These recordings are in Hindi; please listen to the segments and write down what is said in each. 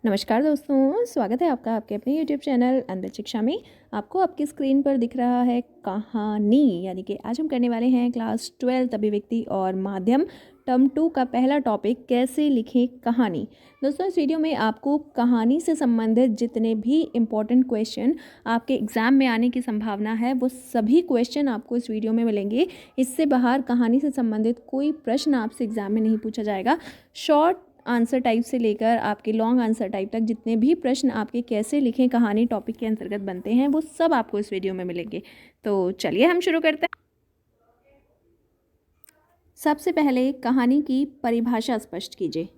नमस्कार दोस्तों, स्वागत है आपका आपके अपने यूट्यूब चैनल अनविल शिक्षा में। आपको आपकी स्क्रीन पर दिख रहा है कहानी, यानी कि आज हम करने वाले हैं क्लास 12 अभिव्यक्ति और माध्यम टर्म 2 का पहला टॉपिक, कैसे लिखें कहानी। दोस्तों, इस वीडियो में आपको कहानी से संबंधित जितने भी इम्पोर्टेंट क्वेश्चन आपके एग्ज़ाम में आने की संभावना है, वो सभी क्वेश्चन आपको इस वीडियो में मिलेंगे। इससे बाहर कहानी से संबंधित कोई प्रश्न आपसे एग्ज़ाम में नहीं पूछा जाएगा। शॉर्ट आंसर टाइप से लेकर आपके लॉन्ग आंसर टाइप तक जितने भी प्रश्न आपके कैसे लिखें कहानी टॉपिक के अंतर्गत बनते हैं, वो सब आपको इस वीडियो में मिलेंगे। तो चलिए हम शुरू करते हैं। सबसे पहले कहानी की परिभाषा स्पष्ट कीजिए,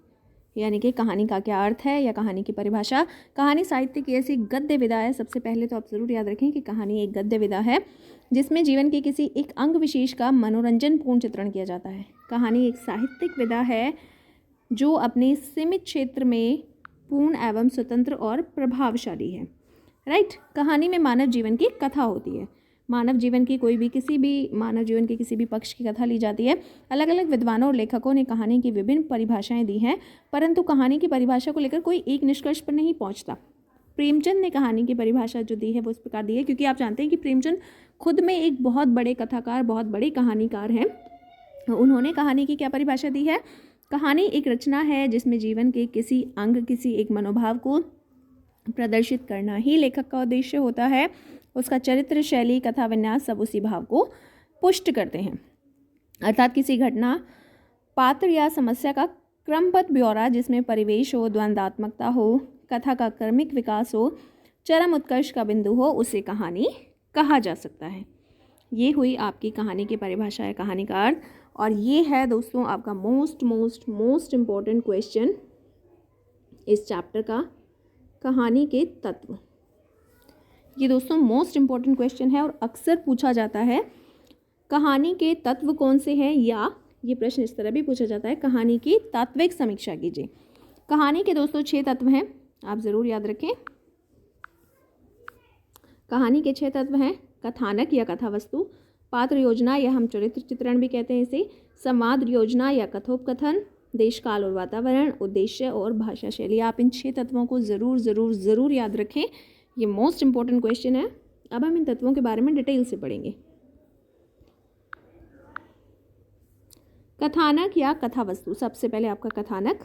यानी कि कहानी का क्या अर्थ है या कहानी की परिभाषा। कहानी साहित्य की ऐसी गद्य विधा है। सबसे पहले तो आप ज़रूर याद रखें कि कहानी एक गद्य विधा है जिसमें जीवन के किसी एक अंग विशेष का मनोरंजनपूर्ण चित्रण किया जाता है। कहानी एक साहित्यिक विधा है जो अपने सीमित क्षेत्र में पूर्ण एवं स्वतंत्र और प्रभावशाली है। राइट। कहानी में मानव जीवन की कथा होती है। मानव जीवन की मानव जीवन के किसी भी पक्ष की कथा ली जाती है। अलग अलग विद्वानों और लेखकों ने कहानी की विभिन्न परिभाषाएं दी हैं, परंतु कहानी की परिभाषा को लेकर कोई एक निष्कर्ष पर नहीं पहुंचता। प्रेमचंद ने कहानी की परिभाषा जो दी है वो इस प्रकार दी है, क्योंकि आप जानते हैं कि प्रेमचंद खुद में एक बहुत बड़े कथाकार, बहुत बड़े कहानीकार हैं। उन्होंने कहानी की क्या परिभाषा दी है? कहानी एक रचना है जिसमें जीवन के किसी अंग, किसी एक मनोभाव को प्रदर्शित करना ही लेखक का उद्देश्य होता है। उसका चरित्र, शैली, कथा विन्यास सब उसी भाव को पुष्ट करते हैं। अर्थात किसी घटना, पात्र या समस्या का क्रमबद्ध ब्यौरा जिसमें परिवेश हो, द्वंद्वात्मकता हो, कथा का क्रमिक विकास हो, चरम उत्कर्ष का बिंदु हो, उसे कहानी कहा जा सकता है। ये हुई आपकी कहानी की परिभाषा है, कहानी का अर्थ। और ये है दोस्तों आपका मोस्ट इम्पॉर्टेंट क्वेश्चन इस चैप्टर का, कहानी के तत्व। ये दोस्तों मोस्ट इम्पॉर्टेंट क्वेश्चन है और अक्सर पूछा जाता है, कहानी के तत्व कौन से हैं, या ये प्रश्न इस तरह भी पूछा जाता है, कहानी की तात्विक समीक्षा कीजिए। कहानी के दोस्तों 6 तत्व हैं, आप ज़रूर याद रखें। कहानी के 6 तत्व हैं: कथानक या कथा वस्तु, पात्र योजना या हम चरित्र चित्रण भी कहते हैं इसे, संवाद योजना या कथोपकथन, देश काल और वातावरण, उद्देश्य और भाषा शैली। आप इन 6 तत्वों को ज़रूर याद रखें। ये मोस्ट इंपॉर्टेंट क्वेश्चन है। अब हम इन तत्वों के बारे में डिटेल से पढ़ेंगे। कथानक या कथा वस्तु। सबसे पहले आपका कथानक,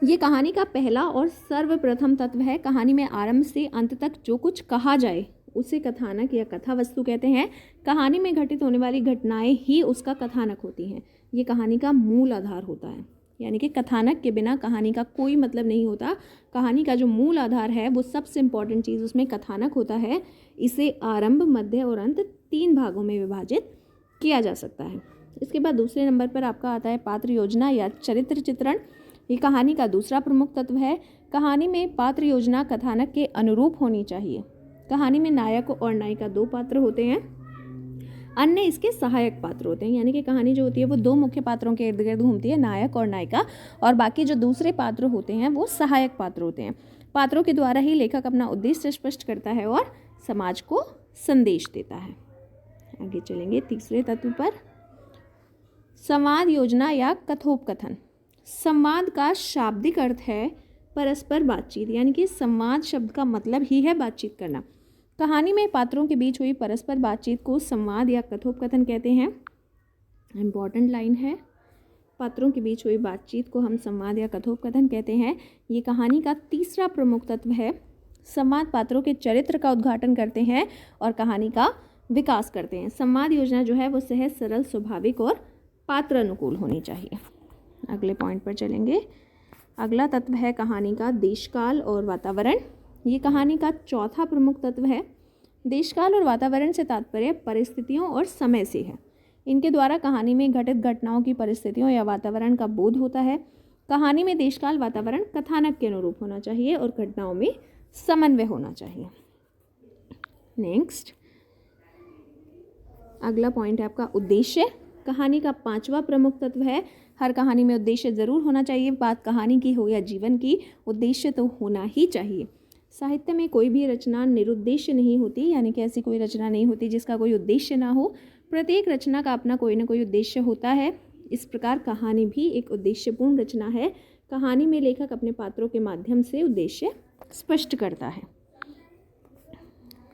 ये कहानी का पहला और सर्वप्रथम तत्व है। कहानी में आरंभ से अंत तक जो कुछ कहा जाए उसे कथानक या कथा वस्तु कहते हैं। कहानी में घटित होने वाली घटनाएं ही उसका कथानक होती हैं। ये कहानी का मूल आधार होता है, यानी कि कथानक के बिना कहानी का कोई मतलब नहीं होता। कहानी का जो मूल आधार है वो सबसे इम्पॉर्टेंट चीज़ उसमें कथानक होता है। इसे आरंभ, मध्य और अंत 3 भागों में विभाजित किया जा सकता है। इसके बाद दूसरे नंबर पर आपका आता है पात्र योजना या चरित्र चित्रण। ये कहानी का दूसरा प्रमुख तत्व है। कहानी में पात्र योजना कथानक के अनुरूप होनी चाहिए। कहानी में नायक और नायिका 2 पात्र होते हैं, अन्य इसके सहायक पात्र होते हैं। यानी कि कहानी जो होती है वो 2 मुख्य पात्रों के इर्द गिर्द घूमती है, नायक और नायिका, और बाकी जो दूसरे पात्र होते हैं वो सहायक पात्र होते हैं। पात्रों के द्वारा ही लेखक अपना उद्देश्य स्पष्ट करता है और समाज को संदेश देता है। आगे चलेंगे तीसरे तत्व पर, संवाद योजना या कथोपकथन। संवाद का शाब्दिक अर्थ है परस्पर बातचीत, यानी कि संवाद शब्द का मतलब ही है बातचीत करना। कहानी में पात्रों के बीच हुई परस्पर बातचीत को संवाद या कथोपकथन कहते हैं। इम्पॉर्टेंट लाइन है, पात्रों के बीच हुई बातचीत को हम संवाद या कथोपकथन कहते हैं। ये कहानी का तीसरा प्रमुख तत्व है। संवाद पात्रों के चरित्र का उद्घाटन करते हैं और कहानी का विकास करते हैं। संवाद योजना जो है वो सहज, सरल, स्वाभाविक और पात्र अनुकूल होनी चाहिए। अगले पॉइंट पर चलेंगे। अगला तत्व है कहानी का देशकाल और वातावरण। ये कहानी का चौथा प्रमुख तत्व है। देशकाल और वातावरण से तात्पर्य परिस्थितियों और समय से है। इनके द्वारा कहानी में घटित घटनाओं की परिस्थितियों या वातावरण का बोध होता है। कहानी में देशकाल, वातावरण कथानक के अनुरूप होना चाहिए और घटनाओं में समन्वय होना चाहिए। नेक्स्ट, अगला पॉइंट है आपका उद्देश्य। कहानी का 5वां प्रमुख तत्व है। हर कहानी में उद्देश्य ज़रूर होना चाहिए। बात कहानी की हो या जीवन की, उद्देश्य तो होना ही चाहिए। साहित्य में कोई भी रचना निरुद्देश्य नहीं होती, यानी कि ऐसी कोई रचना नहीं होती जिसका कोई उद्देश्य ना हो। प्रत्येक रचना का अपना कोई ना कोई उद्देश्य होता है। इस प्रकार कहानी भी एक उद्देश्यपूर्ण रचना है। कहानी में लेखक अपने पात्रों के माध्यम से उद्देश्य स्पष्ट करता है।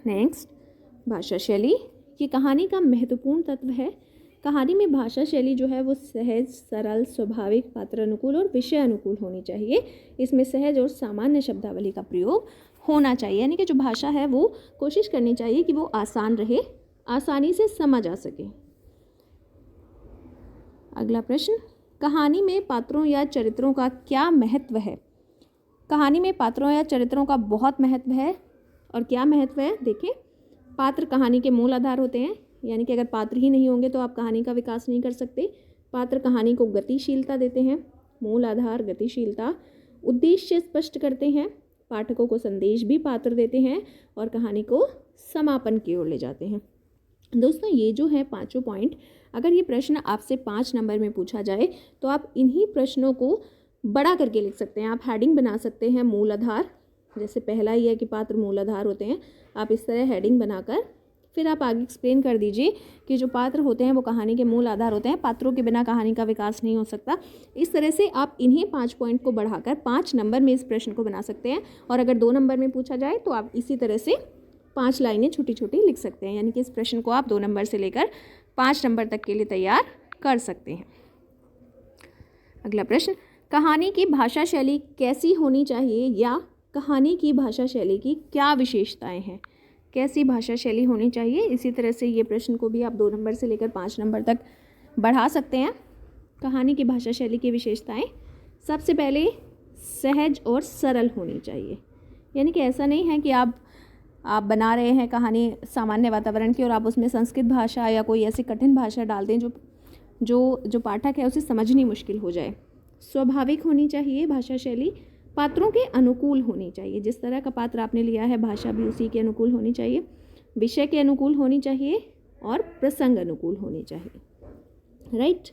नेक्स्ट, भाषा शैली। ये कहानी का महत्वपूर्ण तत्व है। कहानी में भाषा शैली जो है वो सहज, सरल, स्वाभाविक, पात्र अनुकूल और विषय अनुकूल होनी चाहिए। इसमें सहज और सामान्य शब्दावली का प्रयोग होना चाहिए, यानी कि जो भाषा है वो कोशिश करनी चाहिए कि वो आसान रहे, आसानी से समझ आ सके। अगला प्रश्न, कहानी में पात्रों या चरित्रों का क्या महत्व है? कहानी में पात्रों या चरित्रों का बहुत महत्व है। और क्या महत्व है? देखें, पात्र कहानी के मूल आधार होते हैं, यानी कि अगर पात्र ही नहीं होंगे तो आप कहानी का विकास नहीं कर सकते। पात्र कहानी को गतिशीलता देते हैं, मूल आधार गतिशीलता, उद्देश्य स्पष्ट करते हैं, पाठकों को संदेश भी पात्र देते हैं और कहानी को समापन की ओर ले जाते हैं। दोस्तों, ये जो है पांचों पॉइंट, अगर ये प्रश्न आपसे 5 नंबर में पूछा जाए तो आप इन्हीं प्रश्नों को बड़ा करके लिख सकते हैं। आप हेडिंग बना सकते हैं, मूल आधार, जैसे पहला ही है कि पात्र मूल आधार होते हैं, आप इस तरह हेडिंग बनाकर फिर आप आगे एक्सप्लेन कर दीजिए कि जो पात्र होते हैं वो कहानी के मूल आधार होते हैं, पात्रों के बिना कहानी का विकास नहीं हो सकता। इस तरह से आप इन्हीं 5 पॉइंट को बढ़ाकर 5 नंबर में इस प्रश्न को बना सकते हैं। और अगर 2 नंबर में पूछा जाए तो आप इसी तरह से 5 लाइनें छोटी छोटी लिख सकते हैं, यानी कि इस प्रश्न को आप 2 नंबर से लेकर 5 नंबर तक के लिए तैयार कर सकते हैं। अगला प्रश्न, कहानी की भाषा शैली कैसी होनी चाहिए या कहानी की भाषा शैली की क्या विशेषताएं हैं? कैसी भाषा शैली होनी चाहिए, इसी तरह से ये प्रश्न को भी आप 2 नंबर से लेकर 5 नंबर तक बढ़ा सकते हैं। कहानी की भाषा शैली की विशेषताएं, सबसे पहले सहज और सरल होनी चाहिए, यानी कि ऐसा नहीं है कि आप बना रहे हैं कहानी सामान्य वातावरण की और आप उसमें संस्कृत भाषा या कोई ऐसी कठिन भाषा डाल दें जो पाठक है उसे समझनी मुश्किल हो जाए। स्वाभाविक होनी चाहिए भाषा शैली, पात्रों के अनुकूल होनी चाहिए, जिस तरह का पात्र आपने लिया है भाषा भी उसी के अनुकूल होनी चाहिए, विषय के अनुकूल होनी चाहिए और प्रसंग अनुकूल होनी चाहिए। राइट,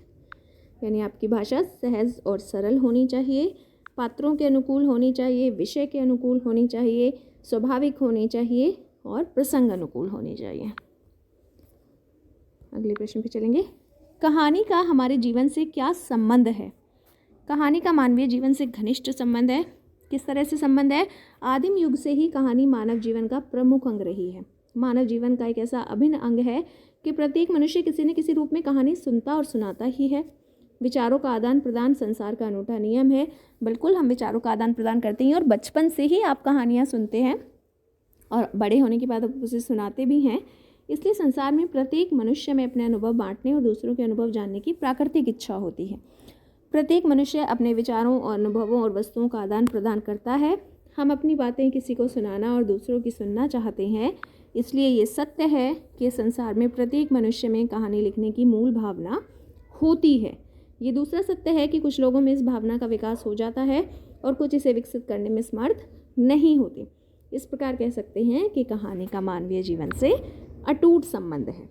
यानी आपकी भाषा सहज और सरल होनी चाहिए, पात्रों के अनुकूल होनी चाहिए, विषय के अनुकूल होनी चाहिए, स्वाभाविक होनी चाहिए और प्रसंग अनुकूल होनी चाहिए। अगले प्रश्न पे चलेंगे, कहानी का हमारे जीवन से क्या संबंध है? कहानी का मानवीय जीवन से घनिष्ठ संबंध है। किस तरह से संबंध है? आदिम युग से ही कहानी मानव जीवन का प्रमुख अंग रही है। मानव जीवन का एक ऐसा अभिन्न अंग है कि प्रत्येक मनुष्य किसी न किसी रूप में कहानी सुनता और सुनाता ही है। विचारों का आदान प्रदान संसार का अनूठा नियम है। बिल्कुल, हम विचारों का आदान प्रदान करते हैं और बचपन से ही आप कहानियाँ सुनते हैं और बड़े होने के बाद आप उसे सुनाते भी हैं। इसलिए संसार में प्रत्येक मनुष्य में अपने अनुभव बांटने और दूसरों के अनुभव जानने की प्राकृतिक इच्छा होती है। प्रत्येक मनुष्य अपने विचारों और अनुभवों और वस्तुओं का आदान प्रदान करता है। हम अपनी बातें किसी को सुनाना और दूसरों की सुनना चाहते हैं। इसलिए ये सत्य है कि संसार में प्रत्येक मनुष्य में कहानी लिखने की मूल भावना होती है। ये दूसरा सत्य है कि कुछ लोगों में इस भावना का विकास हो जाता है और कुछ इसे विकसित करने में समर्थ नहीं होते। इस प्रकार कह सकते हैं कि कहानी का मानवीय जीवन से अटूट संबंध है।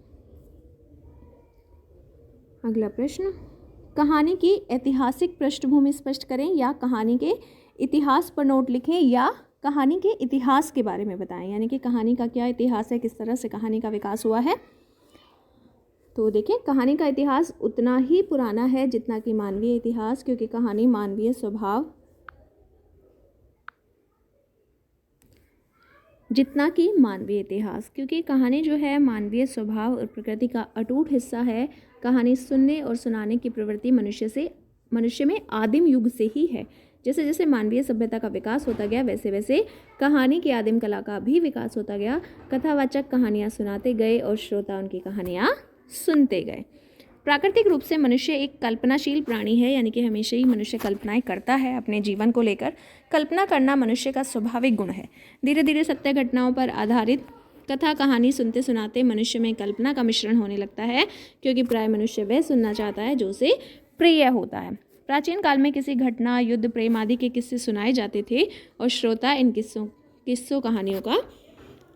अगला प्रश्न, कहानी की ऐतिहासिक पृष्ठभूमि स्पष्ट करें या कहानी के इतिहास पर नोट लिखें या कहानी के इतिहास के बारे में बताएं, यानी कि कहानी का क्या इतिहास है, किस तरह से कहानी का विकास हुआ है। तो देखिए, कहानी का इतिहास उतना ही पुराना है जितना कि मानवीय इतिहास, क्योंकि कहानी मानवीय स्वभाव जितना कि मानवीय इतिहास, क्योंकि कहानी जो है मानवीय स्वभाव और प्रकृति का अटूट हिस्सा है। कहानी सुनने और सुनाने की प्रवृत्ति मनुष्य में आदिम युग से ही है। जैसे जैसे मानवीय सभ्यता का विकास होता गया वैसे वैसे कहानी की आदिम कला का भी विकास होता गया। कथावाचक कहानियाँ सुनाते गए और श्रोता उनकी कहानियाँ सुनते गए। प्राकृतिक रूप से मनुष्य एक कल्पनाशील प्राणी है, यानी कि हमेशा ही मनुष्य कल्पनाएं करता है अपने जीवन को लेकर। कल्पना करना मनुष्य का स्वाभाविक गुण है। धीरे धीरे सत्य घटनाओं पर आधारित कथा कहानी सुनते सुनाते मनुष्य में कल्पना का मिश्रण होने लगता है, क्योंकि प्राय मनुष्य वह सुनना चाहता है जो उसे प्रिय होता है। प्राचीन काल में किसी घटना, युद्ध, प्रेम आदि के किस्से सुनाए जाते थे और श्रोता इन किस्सों कहानियों का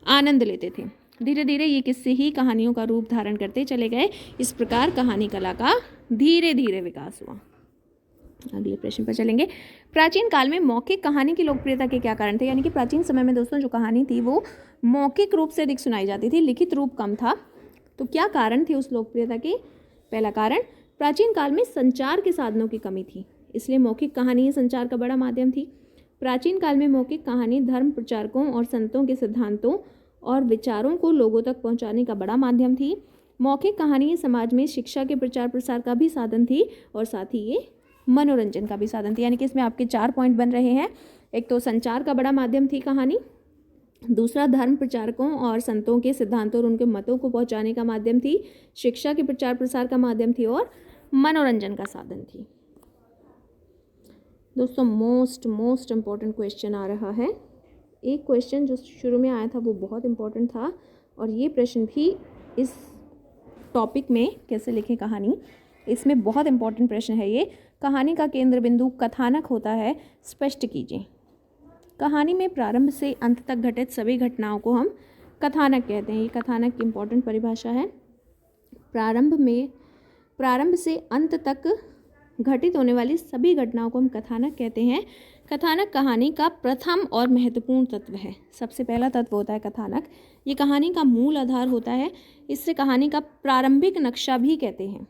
आनंद लेते थे। धीरे धीरे ये किस्से ही कहानियों का रूप धारण करते चले गए। इस प्रकार कहानी कला का धीरे धीरे विकास हुआ। अगले प्रश्न पर चलेंगे, प्राचीन काल में मौखिक कहानी की लोकप्रियता के क्या कारण थे? यानी कि प्राचीन समय में दोस्तों जो कहानी थी वो मौखिक रूप से अधिक सुनाई जाती थी, लिखित रूप कम था। तो क्या कारण थे उस लोकप्रियता के? पहला कारण, प्राचीन काल में संचार के साधनों की कमी थी, इसलिए मौखिक कहानी ही संचार का बड़ा माध्यम थी। प्राचीन काल में मौखिक कहानी धर्म प्रचारकों और संतों के सिद्धांतों और विचारों को लोगों तक पहुंचाने का बड़ा माध्यम थी। मौखिक कहानी समाज में शिक्षा के प्रचार प्रसार का भी साधन थी और साथ ही ये मनोरंजन का भी साधन थी। यानी कि इसमें आपके 4 पॉइंट बन रहे हैं। एक तो संचार का बड़ा माध्यम थी कहानी, दूसरा धर्म प्रचारकों और संतों के सिद्धांतों और उनके मतों को पहुंचाने का माध्यम थी, शिक्षा के प्रचार प्रसार का माध्यम थी और मनोरंजन का साधन थी। दोस्तों मोस्ट इम्पॉर्टेंट क्वेश्चन आ रहा है। एक क्वेश्चन जो शुरू में आया था वो बहुत इम्पॉर्टेंट था और ये प्रश्न भी इस टॉपिक में कैसे लिखें कहानी, इसमें बहुत इम्पॉर्टेंट प्रश्न है ये। कहानी का केंद्र बिंदु कथानक होता है, स्पष्ट कीजिए। कहानी में प्रारंभ से अंत तक घटित सभी घटनाओं को हम कथानक कहते हैं। ये कथानक की इम्पॉर्टेंट परिभाषा है। प्रारंभ से अंत तक घटित होने वाली सभी घटनाओं को हम कथानक कहते हैं। कथानक कहानी का प्रथम और महत्वपूर्ण तत्व है। सबसे पहला तत्व होता है कथानक। ये कहानी का मूल आधार होता है। इससे कहानी का प्रारंभिक नक्शा भी कहते हैं।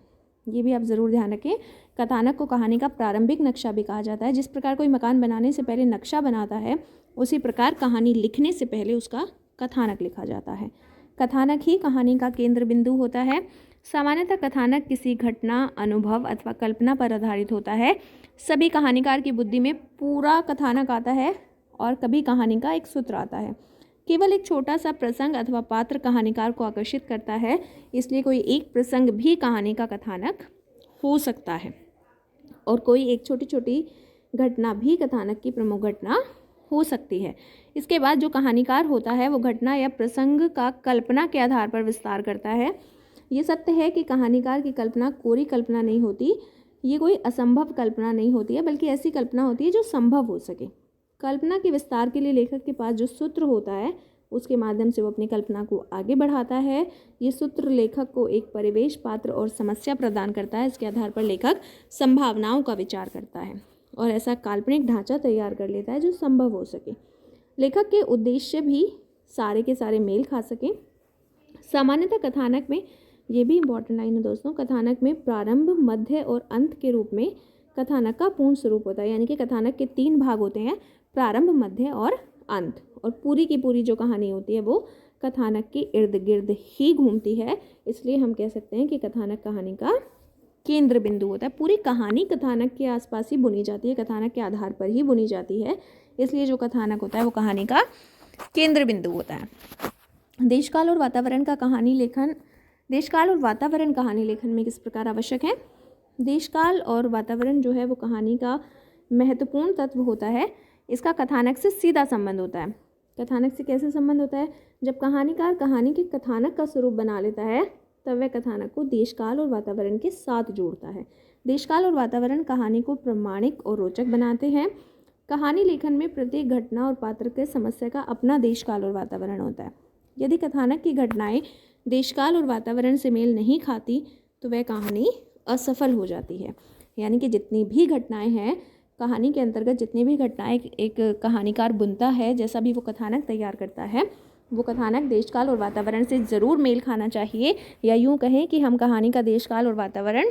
ये भी आप ज़रूर ध्यान रखें। कथानक को कहानी का प्रारंभिक नक्शा भी कहा जाता है। जिस प्रकार कोई मकान बनाने से पहले नक्शा बनाता है, उसी प्रकार कहानी लिखने से पहले उसका कथानक लिखा जाता है। कथानक ही कहानी का केंद्र बिंदु होता है। सामान्यतः कथानक किसी घटना, अनुभव अथवा कल्पना पर आधारित होता है। सभी कहानीकार की बुद्धि में पूरा कथानक आता है और कभी कहानी का एक सूत्र आता है। केवल एक छोटा सा प्रसंग अथवा पात्र कहानीकार को आकर्षित करता है, इसलिए कोई एक प्रसंग भी कहानी का कथानक हो सकता है और कोई एक छोटी छोटी घटना भी कथानक की प्रमुख घटना हो सकती है। इसके बाद जो कहानीकार होता है वो घटना या प्रसंग का कल्पना के आधार पर विस्तार करता है। ये सत्य है कि कहानीकार की कल्पना कोरी कल्पना नहीं होती, ये कोई असंभव कल्पना नहीं होती है, बल्कि ऐसी कल्पना होती है जो संभव हो सके। कल्पना के विस्तार के लिए लेखक के पास जो सूत्र होता है उसके माध्यम से वो अपनी कल्पना को आगे बढ़ाता है। ये सूत्र लेखक को एक परिवेश, पात्र और समस्या प्रदान करता है। इसके आधार पर लेखक संभावनाओं का विचार करता है और ऐसा काल्पनिक ढांचा तैयार कर लेता है जो संभव हो सके। लेखक के उद्देश्य भी सारे के सारे मेल खा सकें। सामान्यतः कथानक में, ये भी इम्पॉर्टेंट लाइन है दोस्तों, कथानक में प्रारंभ, मध्य और अंत के रूप में कथानक का पूर्ण स्वरूप होता है। यानी कि कथानक के 3 भाग होते हैं, प्रारंभ, मध्य और अंत, और पूरी की पूरी जो कहानी होती है वो कथानक के इर्द गिर्द ही घूमती है। इसलिए हम कह सकते हैं कि कथानक कहानी का केंद्र बिंदु होता है। पूरी कहानी कथानक के आसपास ही बुनी जाती है, कथानक के आधार पर ही बुनी जाती है। इसलिए जो कथानक होता है वो कहानी का केंद्र बिंदु होता है। देशकाल और वातावरण कहानी लेखन में किस प्रकार आवश्यक है? देशकाल और वातावरण जो है वो कहानी का महत्वपूर्ण तत्व होता है। इसका कथानक से सीधा संबंध होता है। कथानक से कैसे संबंध होता है? जब कहानीकार कहानी के कथानक का स्वरूप बना लेता है तब वह कथानक को देशकाल और वातावरण के साथ जोड़ता है। देशकाल और वातावरण कहानी को प्रामाणिक और रोचक बनाते हैं। कहानी लेखन में प्रत्येक घटना और पात्र के समस्या का अपना देशकाल और वातावरण होता है। यदि कथानक की घटनाएं देशकाल और वातावरण से मेल नहीं खाती तो वह कहानी असफल हो जाती है। यानी कि जितनी भी घटनाएं हैं कहानी के अंतर्गत, जितनी भी घटनाएं एक कहानीकार बुनता है, जैसा भी वो कथानक तैयार करता है, वो कथानक देशकाल और वातावरण से ज़रूर मेल खाना चाहिए। या यूँ कहें कि हम कहानी का देशकाल और वातावरण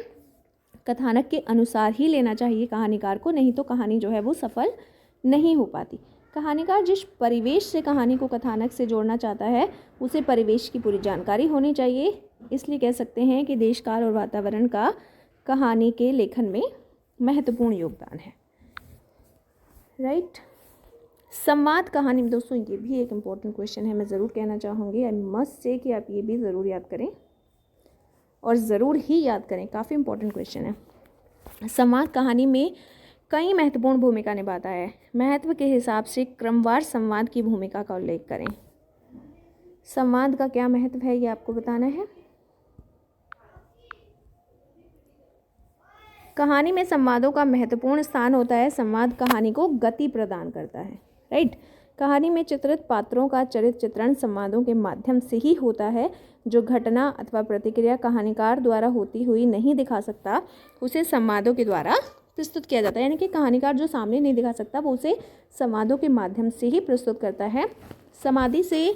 कथानक के अनुसार ही लेना चाहिए कहानीकार को, नहीं तो कहानी जो है वो सफल नहीं हो पाती। कहानीकार जिस परिवेश से कहानी को कथानक से जोड़ना चाहता है उसे परिवेश की पूरी जानकारी होनी चाहिए। इसलिए कह सकते हैं कि देशकाल और वातावरण का कहानी के लेखन में महत्वपूर्ण योगदान है। राइट। संवाद कहानी में दोस्तों ये भी एक इम्पॉर्टेंट क्वेश्चन है, मैं ज़रूर कहना चाहूँगी, आई मस्ट से कि आप ये भी ज़रूर याद करें और ज़रूर ही याद करें, काफ़ी इम्पॉर्टेंट क्वेश्चन है। संवाद कहानी में कई महत्वपूर्ण भूमिका निभाता है। महत्व के हिसाब से क्रमवार संवाद की भूमिका का उल्लेख करें। संवाद का क्या महत्व है ये आपको बताना है। कहानी में संवादों का महत्वपूर्ण स्थान होता है। संवाद कहानी को गति प्रदान करता है। राइट। कहानी में चित्रित पात्रों का चरित्र चित्रण संवादों के माध्यम से ही होता है। जो घटना अथवा प्रतिक्रिया कहानीकार द्वारा होती हुई नहीं दिखा सकता उसे संवादों के द्वारा प्रस्तुत किया जाता है। यानी कि कहानीकार जो सामने नहीं दिखा सकता वो उसे संवादों के माध्यम से ही प्रस्तुत करता है। समाधि से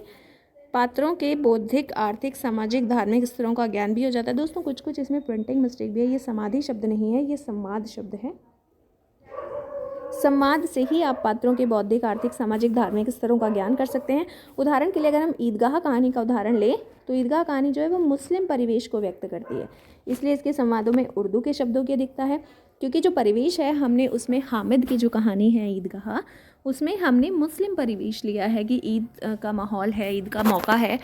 पात्रों के बौद्धिक, आर्थिक, सामाजिक, धार्मिक स्तरों का ज्ञान भी हो जाता है। दोस्तों कुछ कुछ इसमें प्रिंटिंग मिस्टेक भी है, ये समाधि शब्द नहीं है, ये संवाद शब्द है। संवाद से ही आप पात्रों के बौद्धिक, आर्थिक, सामाजिक, धार्मिक स्तरों का ज्ञान कर सकते हैं। उदाहरण के लिए अगर हम ईदगाह कहानी का उदाहरण लें तो ईदगाह कहानी जो है वो मुस्लिम परिवेश को व्यक्त करती है, इसलिए इसके संवादों में उर्दू के शब्दों की दिखता है, क्योंकि जो परिवेश है हमने उसमें हामिद की जो कहानी है ईदगाह, उसमें हमने मुस्लिम परिवेश लिया है कि ईद का माहौल है, ईद का मौका है,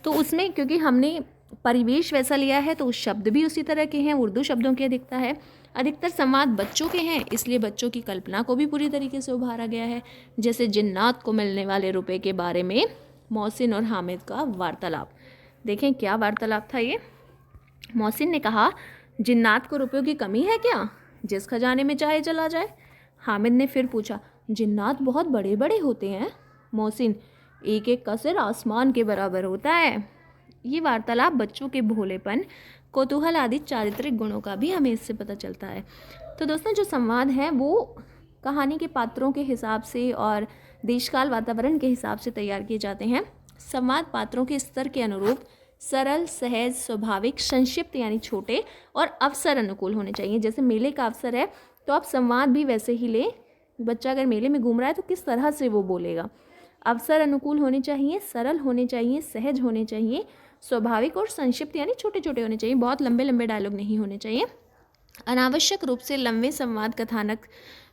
तो उसमें क्योंकि हमने परिवेश वैसा लिया है तो शब्द भी उसी तरह के हैं, उर्दू शब्दों के दिखता है। अधिकतर संवाद बच्चों के हैं, इसलिए बच्चों की कल्पना को भी पूरी तरीके से उभारा गया है, जैसे जिन्नात को मिलने वाले रुपए के बारे में मोहसिन और हामिद का वार्तालाप। देखें क्या वार्तालाप था ये। मोहसिन ने कहा, जिन्नात को रुपयों की कमी है क्या, जिस खजाने में चाहे चला जाए। हामिद ने फिर पूछा, जिन्नात बहुत बड़े बड़े होते हैं। मोहसिन, एक एक का सिर आसमान के बराबर होता है। ये वार्तालाप बच्चों के भोलेपन, कौतूहल आदि चारित्रिक गुणों का भी हमें इससे पता चलता है। तो दोस्तों जो संवाद है वो कहानी के पात्रों के हिसाब से और देशकाल वातावरण के हिसाब से तैयार किए जाते हैं। संवाद पात्रों के स्तर के अनुरूप सरल, सहज, स्वाभाविक, संक्षिप्त यानी छोटे और अवसर अनुकूल होने चाहिए। जैसे मेले का अवसर है तो आप संवाद भी वैसे ही लें। बच्चा अगर मेले में घूम रहा है तो किस तरह से वो बोलेगा। अवसर अनुकूल होने चाहिए, सरल होने चाहिए, सहज होने चाहिए, स्वाभाविक और संक्षिप्त यानी छोटे छोटे होने चाहिए, बहुत लंबे लंबे डायलॉग नहीं होने चाहिए। अनावश्यक रूप से लंबे संवाद कथानक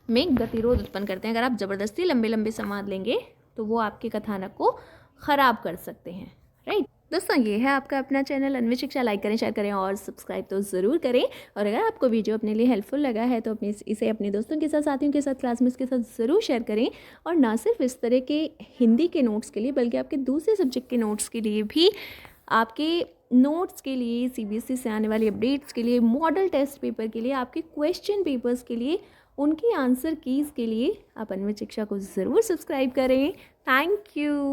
में गतिरोध उत्पन्न करते हैं। अगर आप ज़बरदस्ती लंबे लंबे संवाद लेंगे तो वो आपके कथानक को ख़राब कर सकते हैं। राइट दोस्तों, ये है आपका अपना चैनल अन्वित शिक्षा। लाइक करें, शेयर करें और सब्सक्राइब तो ज़रूर करें। और अगर आपको वीडियो अपने लिए हेल्पफुल लगा है तो अपने इसे अपने दोस्तों के साथ, साथियों के साथ, क्लासमेट्स के साथ ज़रूर शेयर करें। और ना सिर्फ इस तरह के हिंदी के नोट्स के लिए बल्कि आपके दूसरे सब्जेक्ट के नोट्स के लिए भी, आपके नोट्स के लिए, सीबीएसई से आने वाली अपडेट्स के लिए, मॉडल टेस्ट पेपर के लिए, आपके क्वेश्चन पेपर्स के लिए, उनकी आंसर कीज़ के लिए आप अन्वित शिक्षा को ज़रूर सब्सक्राइब करें। Thank you.